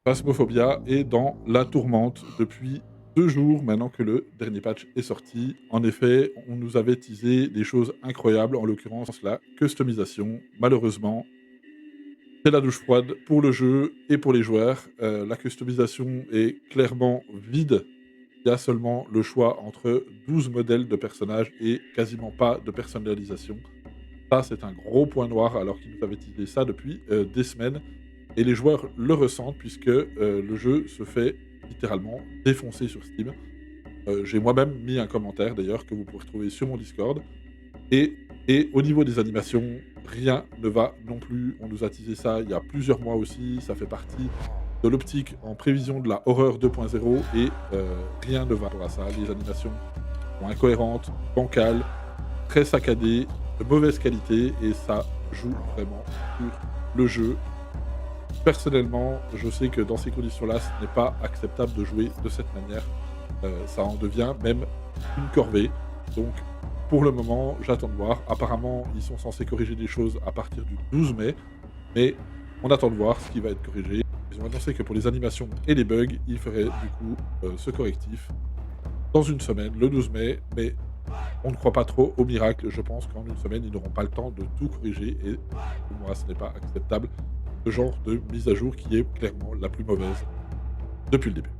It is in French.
Phasmophobia est dans la tourmente depuis 2 jours maintenant que le dernier patch est sorti. En effet, on nous avait teasé des choses incroyables, en l'occurrence la customisation. Malheureusement, c'est la douche froide pour le jeu et pour les joueurs. La customisation est clairement vide. Il y a seulement le choix entre 12 modèles de personnages et quasiment pas de personnalisation. Ça, c'est un gros point noir alors qu'ils nous avaient teasé ça depuis, des semaines. Et les joueurs le ressentent puisque, le jeu se fait littéralement défoncer sur Steam. J'ai moi-même mis un commentaire d'ailleurs que vous pouvez retrouver sur mon Discord et au niveau des animations, rien ne va non plus. On nous a teasé ça il y a plusieurs mois aussi, ça fait partie de l'optique en prévision de la horreur 2.0 et rien ne va pour ça. Les animations sont incohérentes, bancales, très saccadées, de mauvaise qualité et ça joue vraiment sur le jeu. Personnellement, je sais que dans ces conditions-là, ce n'est pas acceptable de jouer de cette manière. Ça en devient même une corvée. Donc, pour le moment, j'attends de voir. Apparemment, ils sont censés corriger des choses à partir du 12 mai, mais on attend de voir ce qui va être corrigé. Ils ont annoncé que pour les animations et les bugs, ils feraient du coup ce correctif dans une semaine, le 12 mai, mais on ne croit pas trop au miracle. Je pense qu'en une semaine, ils n'auront pas le temps de tout corriger et pour moi, ce n'est pas acceptable. Ce genre de mise à jour qui est clairement la plus mauvaise depuis le début.